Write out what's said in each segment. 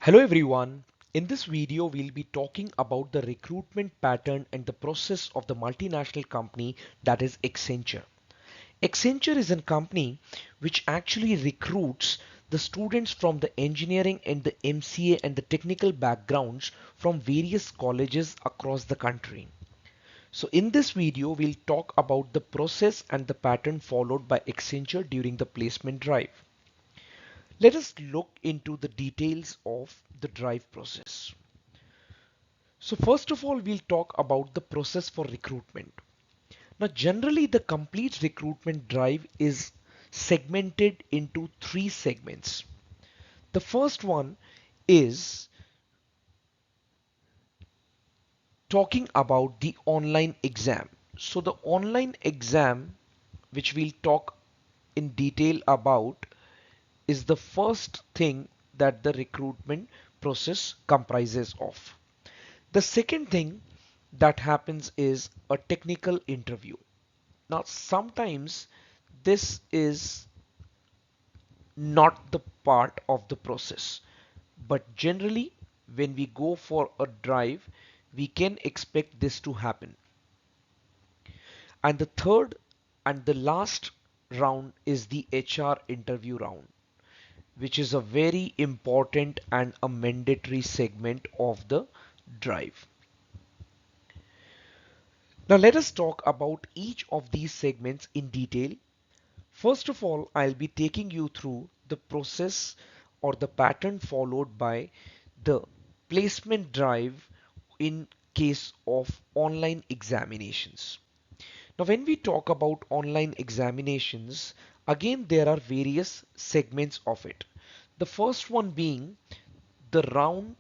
Hello everyone. In this video, we'll be talking about the recruitment pattern and the process of the multinational company that is Accenture. Accenture is a company which actually recruits the students from the engineering and the MCA and the technical backgrounds from various colleges across the country. So in this video, we'll talk about the process and the pattern followed by Accenture during the placement drive. Let us look into the details of the drive process. So first of all, we'll talk about the process for recruitment. Now, generally, the complete recruitment drive is segmented into three segments. The first one is talking about the online exam. So the online exam, which we'll talk in detail about, is the first thing that the recruitment process comprises of. The second thing that happens is a technical interview. Now, sometimes this is not the part of the process, but generally, when we go for a drive, we can expect this to happen. And the third and the last round is the HR interview round, which is a very important and a mandatory segment of the drive. Now let us talk about each of these segments in detail. First of all, I'll be taking you through the process or the pattern followed by the placement drive in case of online examinations. Now, when we talk about online examinations, again there are various segments of it. The first one being the round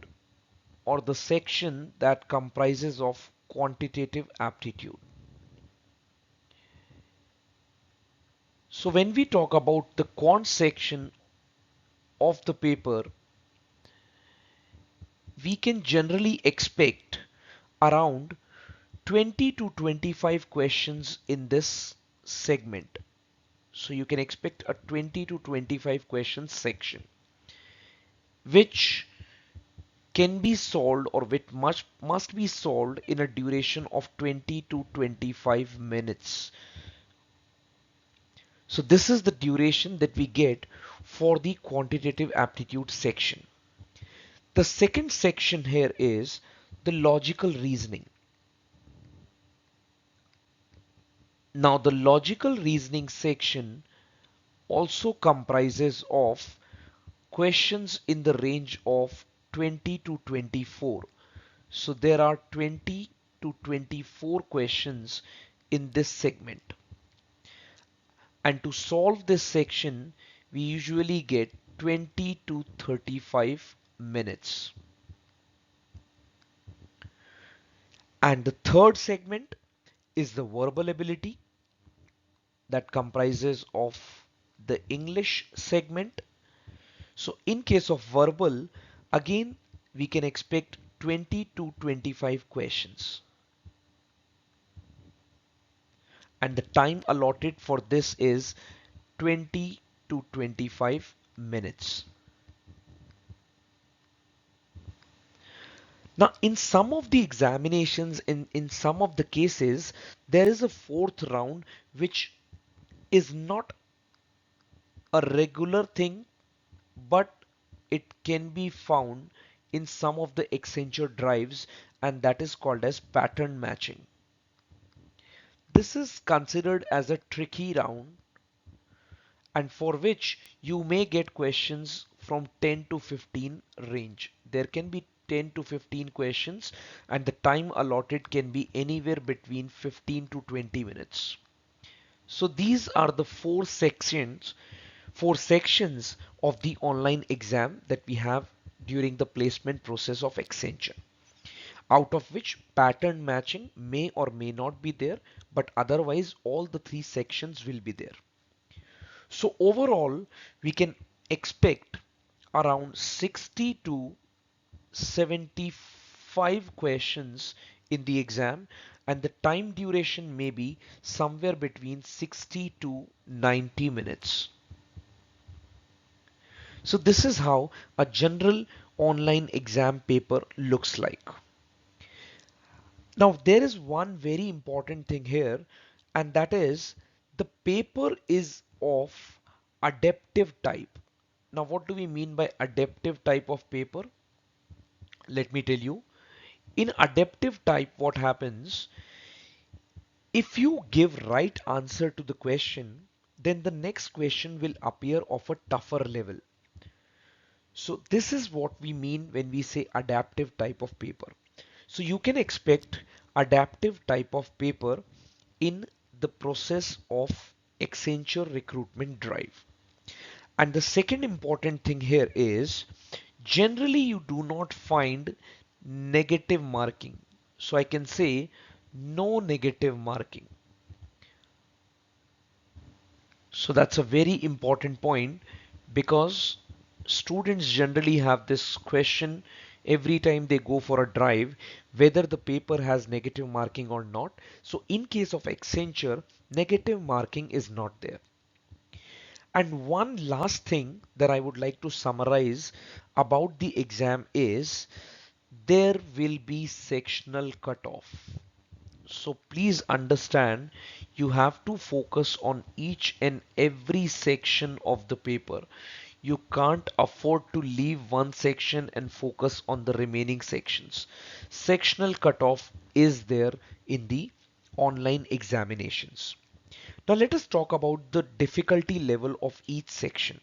or the section that comprises of quantitative aptitude. So when we talk about the quant section of the paper, we can generally expect around 20 to 25 questions in this segment. So you can expect a 20 to 25 questions section, which can be solved or which must be solved in a duration of 20 to 25 minutes. So this is the duration that we get for the quantitative aptitude section. The second section here is the logical reasoning. Now the logical reasoning section also comprises of questions in the range of 20 to 24. So there are 20 to 24 questions in this segment. And to solve this section, we usually get 20 to 35 minutes. And the third segment is the verbal ability that comprises of the English segment. So in case of verbal, again, we can expect 20 to 25 questions. And the time allotted for this is 20 to 25 minutes. Now, in some of the examinations, in some of the cases, there is a fourth round which is not a regular thing, but it can be found in some of the Accenture drives, and that is called as pattern matching. This is considered as a tricky round and for which you may get questions from 10 to 15 range. There can be 10 to 15 questions and the time allotted can be anywhere between 15 to 20 minutes. So these are the four sections of the online exam that we have during the placement process of Accenture, out of which pattern matching may or may not be there, but otherwise all the three sections will be there. So overall, we can expect around 60 to 75 questions in the exam, and the time duration may be somewhere between 60 to 90 minutes. So this is how a general online exam paper looks like. Now, there is one very important thing here, and that is the paper is of adaptive type. Now, what do we mean by adaptive type of paper? Let me tell you. In adaptive type, what happens if you give right answer to the question, then the next question will appear of a tougher level. So this is what we mean when we say adaptive type of paper. So you can expect adaptive type of paper in the process of Accenture recruitment drive. And the second important thing here is generally you do not find negative marking. So I can say no negative marking. So that's a very important point because students generally have this question every time they go for a drive whether the paper has negative marking or not. So in case of Accenture, negative marking is not there. And one last thing that I would like to summarize about the exam is there will be sectional cutoff. So please understand you have to focus on each and every section of the paper. You can't afford to leave one section and focus on the remaining sections. Sectional cutoff is there in the online examinations. Now let us talk about the difficulty level of each section.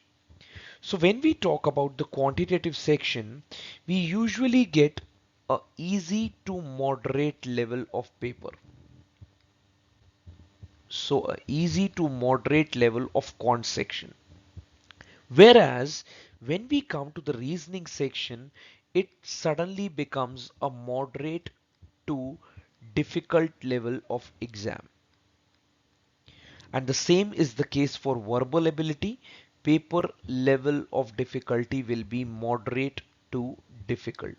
So when we talk about the quantitative section, we usually get a easy to moderate level of paper. So a easy to moderate level of quant section. Whereas when we come to the reasoning section, it suddenly becomes a moderate to difficult level of exam. And the same is the case for verbal ability. Paper level of difficulty will be moderate to difficult.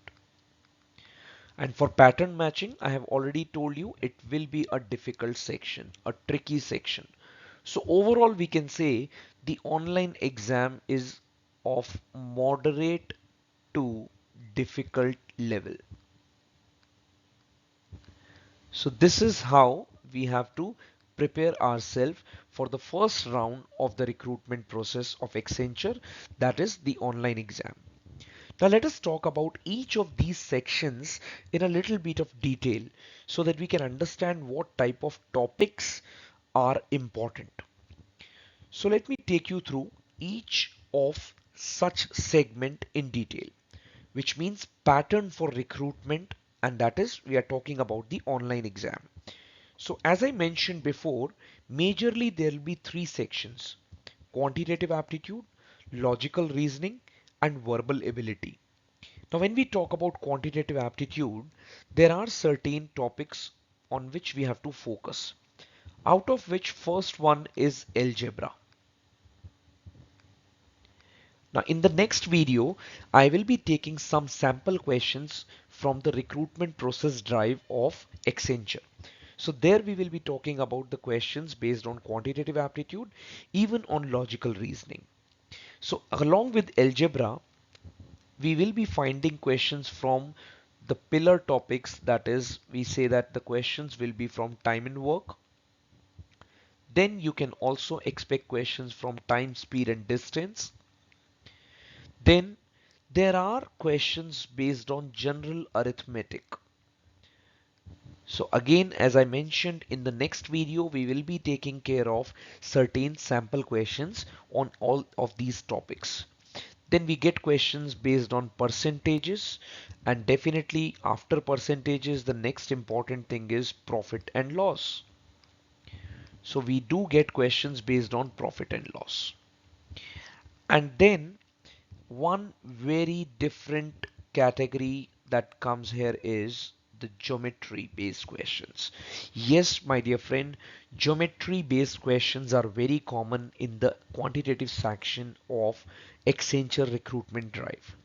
And for pattern matching, I have already told you it will be a difficult section, a tricky section. So overall, we can say the online exam is of moderate to difficult level. So this is how we have to prepare ourselves for the first round of the recruitment process of Accenture, that is the online exam. Now let us talk about each of these sections in a little bit of detail so that we can understand what type of topics are important. So let me take you through each of such segment in detail, which means pattern for recruitment, and that is we are talking about the online exam. So as I mentioned before, majorly there will be three sections: quantitative aptitude, logical reasoning, and verbal ability. Now, when we talk about quantitative aptitude, there are certain topics on which we have to focus. Out of which first one is algebra. Now, in the next video, I will be taking some sample questions from the recruitment process drive of Accenture. So there we will be talking about the questions based on quantitative aptitude, even on logical reasoning. So along with algebra, we will be finding questions from the pillar topics, that is we say that the questions will be from time and work. Then you can also expect questions from time, speed and distance. Then there are questions based on general arithmetic. So again, as I mentioned, in the next video we will be taking care of certain sample questions on all of these topics. Then we get questions based on percentages, and definitely after percentages the next important thing is profit and loss. So we do get questions based on profit and loss. And then one very different category that comes here is the geometry based questions. Yes, my dear friend, geometry based questions are very common in the quantitative section of Accenture recruitment drive.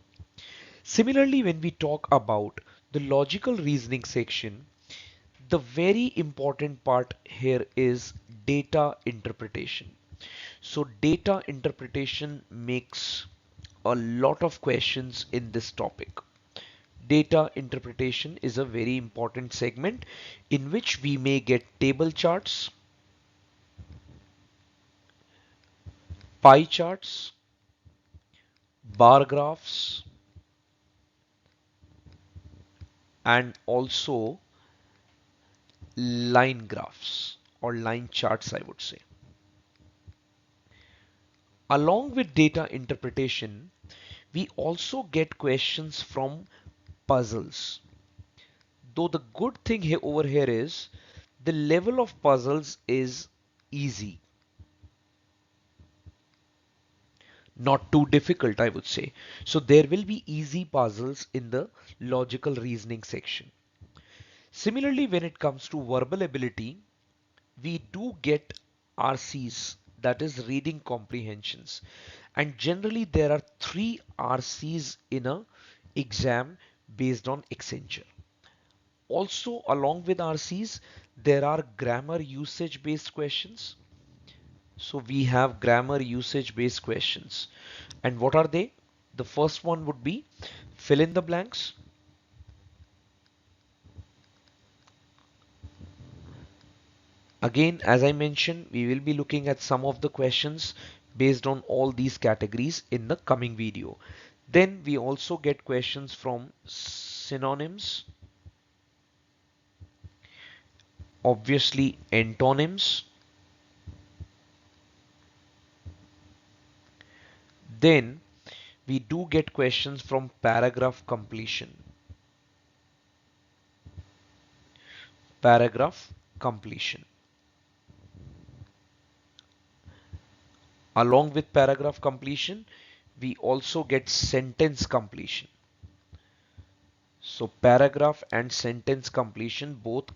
Similarly, when we talk about the logical reasoning section, the very important part here is data interpretation. So data interpretation makes a lot of questions in this topic. Data interpretation is a very important segment in which we may get table charts, pie charts, bar graphs, and also line graphs or line charts, I would say. Along with data interpretation, we also get questions from puzzles. Though the good thing here over here is the level of puzzles is easy, not too difficult, I would say. So there will be easy puzzles in the logical reasoning section. Similarly, when it comes to verbal ability, we do get RCs, that is reading comprehensions. And generally there are three RCs in a exam based on Accenture. Also, along with RCs, there are grammar usage based questions. So we have grammar usage based questions. And what are they? The first one would be fill in the blanks. Again, as I mentioned, we will be looking at some of the questions based on all these categories in the coming video. Then we also get questions from synonyms, obviously antonyms. Then we do get questions from paragraph completion. Paragraph completion. Along with paragraph completion, we also get sentence completion. So paragraph and sentence completion both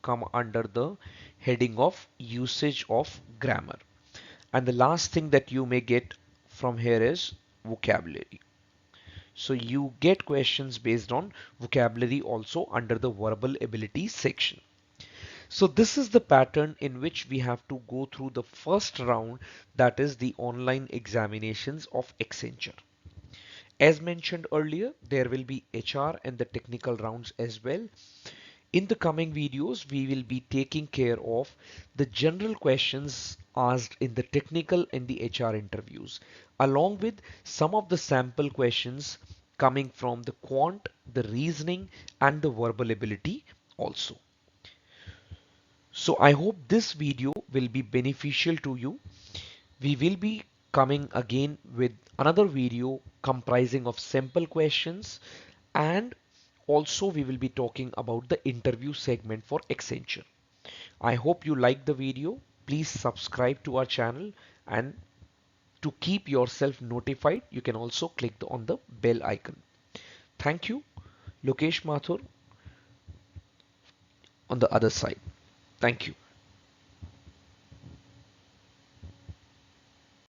come under the heading of usage of grammar. And the last thing that you may get from here is vocabulary. So you get questions based on vocabulary also under the verbal ability section. So this is the pattern in which we have to go through the first round, that is the online examinations of Accenture. As mentioned earlier, there will be HR and the technical rounds as well. In the coming videos, we will be taking care of the general questions asked in the technical and the HR interviews, along with some of the sample questions coming from the quant, the reasoning, and the verbal ability also. So I hope this video will be beneficial to you. We will be coming again with another video comprising of simple questions, and also we will be talking about the interview segment for Accenture. I hope you liked the video. Please subscribe to our channel, and to keep yourself notified, you can also click on the bell icon. Thank you. Lokesh Mathur on the other side. Thank you.